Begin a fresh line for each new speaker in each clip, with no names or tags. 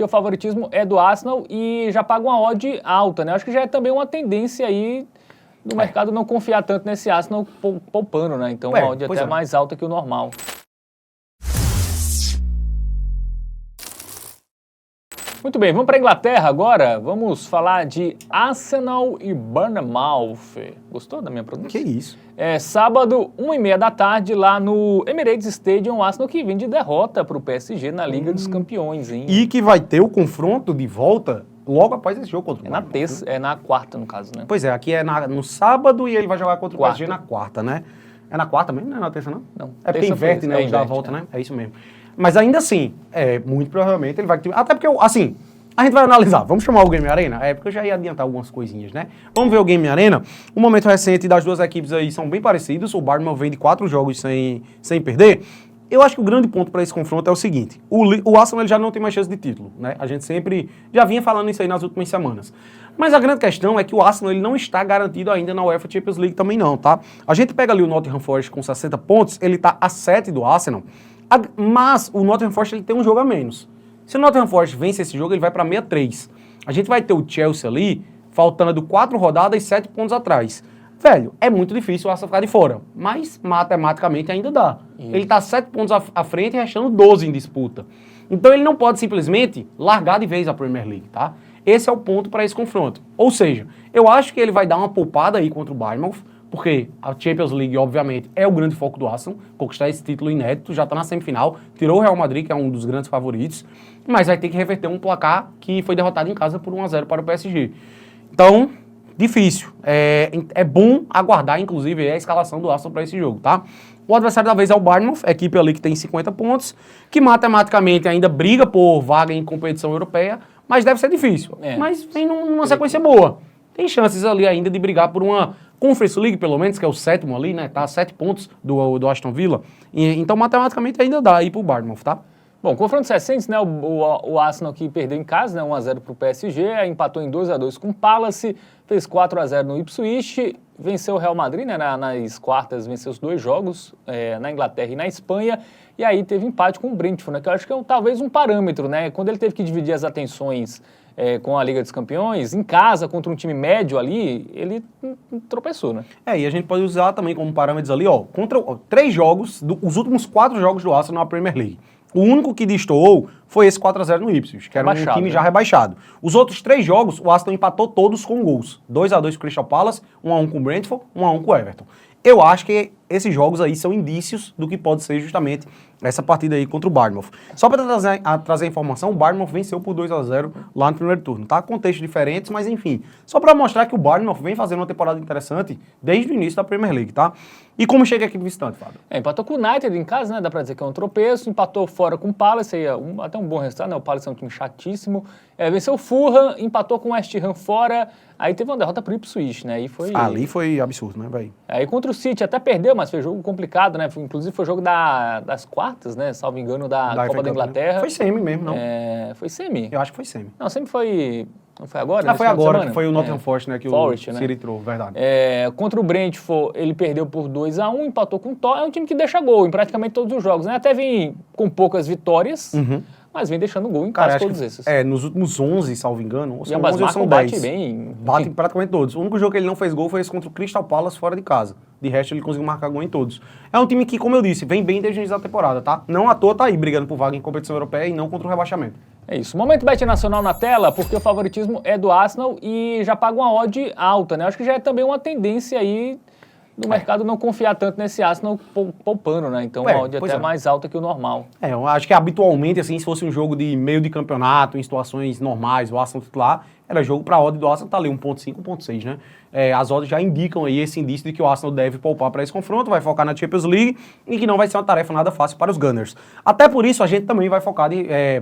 O favoritismo é do Arsenal e já paga uma odd alta, né? Acho que já é também uma tendência aí do mercado não confiar tanto nesse Arsenal poupando, né? Então a odd até mais alta que o normal. Muito bem, vamos para a Inglaterra agora. Vamos falar de Arsenal e Bournemouth. Gostou da minha pronúncia?
Que isso?
É sábado, 1h30 da tarde, lá no Emirates Stadium, o Arsenal que vem de derrota para o PSG na Liga dos Campeões, hein?
E que vai ter o confronto de volta logo após esse jogo contra o
Bournemouth. É na quarta, no caso, né?
Pois é, aqui é no sábado e ele vai jogar contra o PSG na quarta, né? É na quarta mesmo, não é na terça, não?
Não.
É porque inverte, né? Dá a volta, né? É isso mesmo. Mas ainda assim, muito provavelmente ele vai... Até porque, assim, a gente vai analisar. Vamos chamar o Game Arena? Porque eu já ia adiantar algumas coisinhas, né? Vamos ver o Game Arena. O momento recente das duas equipes aí são bem parecidos. O Bournemouth vem de 4 jogos sem perder. Eu acho que o grande ponto para esse confronto é o seguinte. O Arsenal ele já não tem mais chance de título, né? A gente sempre já vinha falando isso aí nas últimas semanas. Mas a grande questão é que o Arsenal ele não está garantido ainda na UEFA Champions League também não, tá? A gente pega ali o Nottingham Forest com 60 pontos, ele tá a 7 do Arsenal. Mas o Nottingham Forest ele tem um jogo a menos. Se o Nottingham Forest vence esse jogo, ele vai para 63. A gente vai ter o Chelsea ali, faltando 4 rodadas e 7 pontos atrás. Velho, é muito difícil o Arsenal ficar de fora, mas matematicamente ainda dá. Isso. Ele tá 7 pontos à frente e restando 12 em disputa. Então ele não pode simplesmente largar de vez a Premier League, tá? Esse é o ponto para esse confronto. Ou seja, eu acho que ele vai dar uma poupada aí contra o Bournemouth, porque a Champions League, obviamente, é o grande foco do Arsenal, conquistar esse título inédito, já está na semifinal, tirou o Real Madrid, que é um dos grandes favoritos, mas vai ter que reverter um placar que foi derrotado em casa por 1-0 para o PSG. Então, difícil. É bom aguardar, inclusive, a escalação do Arsenal para esse jogo, tá? O adversário da vez é o Bournemouth, a equipe ali que tem 50 pontos, que matematicamente ainda briga por vaga em competição europeia, mas deve ser difícil. Mas vem numa sequência boa. Tem chances ali ainda de brigar por uma Conference League, pelo menos, que é o 7º ali, né? Tá a 7 pontos do Aston Villa. Então, matematicamente, ainda dá aí pro Bournemouth, tá?
Bom, confrontos recentes, né? O Arsenal que perdeu em casa, né? 1-0 pro PSG, empatou em 2-2 com o Palace, fez 4-0 no Ipswich, venceu o Real Madrid, né? Nas quartas, venceu os 2 jogos, na Inglaterra e na Espanha, e aí teve empate com o Brentford, né? Que eu acho que é talvez um parâmetro, né? Quando ele teve que dividir as atenções com a Liga dos Campeões, em casa, contra um time médio ali, ele tropeçou, né?
E a gente pode usar também como parâmetros ali, contra 3 jogos, os últimos 4 jogos do Arsenal na Premier League. O único que destoou foi esse 4-0 no Ipswich, que era um time já rebaixado. Os outros 3 jogos, o Arsenal empatou todos com gols. 2-2 com o Crystal Palace, 1-1 com o Brentford, 1-1 com o Everton. Eu acho que esses jogos aí são indícios do que pode ser justamente essa partida aí contra o Bournemouth. Só para trazer a informação, o Bournemouth venceu por 2-0 lá no primeiro turno, tá? Contextos diferentes, mas enfim. Só para mostrar que o Bournemouth vem fazendo uma temporada interessante desde o início da Premier League, tá? E como chega a equipe visitante, Fábio?
Empatou com o United em casa, né? Dá para dizer que é um tropeço. Empatou fora com o Palace, aí até um bom resultado, né? O Palace é um time chatíssimo. Venceu o Fulham, empatou com o West Ham fora. Aí teve uma derrota pro Ipswich, né?
Ali foi absurdo, né, velho?
Aí contra o City até perdeu, mas foi jogo complicado, né? Inclusive foi jogo das quartas, né? Salvo engano, da Copa da Inglaterra.
Foi semi mesmo, não?
Foi semi?
Eu acho que foi semi.
Não, semi foi... Não foi agora?
Foi agora, que foi o Nottingham Forest, né? Que
Forest,
o City entrou, verdade.
Contra o Brentford, ele perdeu por 2-1, empatou com o Tottenham. É um time que deixa gol em praticamente todos os jogos, né? Até vem com poucas vitórias, mas vem deixando gol em quase todos esses.
Nos últimos 11, salvo engano,
e ambas marcas bate bem.
Bate praticamente todos. O único jogo que ele não fez gol foi esse contra o Crystal Palace fora de casa. De resto, ele conseguiu marcar gol em todos. É um time que, como eu disse, vem bem desde o início da temporada, tá? Não à toa tá aí brigando por vaga em competição europeia e não contra o rebaixamento.
É isso. Momento Bet Nacional na tela, porque o favoritismo é do Arsenal e já paga uma odd alta, né? Acho que já é também uma tendência aí do mercado não confiar tanto nesse Arsenal poupando, né? Então a odd até mais alta que o normal.
Eu acho que habitualmente, assim, se fosse um jogo de meio de campeonato, em situações normais, o Arsenal titular, era jogo para a odd do Arsenal tá ali 1.5, 1.6, né? As odds já indicam aí esse indício de que o Arsenal deve poupar para esse confronto, vai focar na Champions League e que não vai ser uma tarefa nada fácil para os Gunners. Até por isso a gente também vai focar,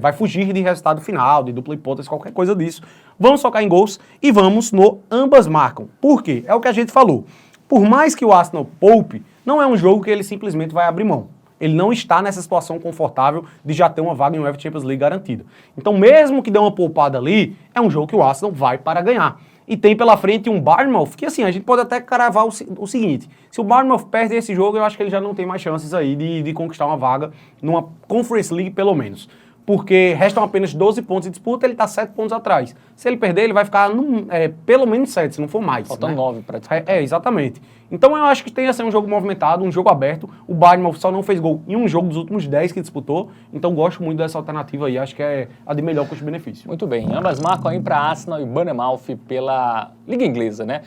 vai fugir de resultado final, de dupla hipótese, qualquer coisa disso. Vamos focar em gols e vamos no ambas marcam. Por quê? É o que a gente falou. Por mais que o Arsenal poupe, não é um jogo que ele simplesmente vai abrir mão. Ele não está nessa situação confortável de já ter uma vaga em UEFA Champions League garantida. Então, mesmo que dê uma poupada ali, é um jogo que o Arsenal vai para ganhar. E tem pela frente um Bournemouth, que assim, a gente pode até cravar o seguinte, se o Bournemouth perde esse jogo, eu acho que ele já não tem mais chances aí de conquistar uma vaga numa Conference League, pelo menos. porque restam apenas 12 pontos de disputa, ele está 7 pontos atrás. Se ele perder, ele vai ficar pelo menos 7, se não for mais.
Faltam
né?
9 para disputar.
Exatamente. Então eu acho que tem a ser um jogo movimentado, um jogo aberto. O Bayern só não fez gol em um jogo dos últimos 10 que disputou, então gosto muito dessa alternativa aí, acho que é a de melhor custo-benefício.
Muito bem, ambas marcam aí para Arsenal e Bournemouth pela Liga Inglesa, né?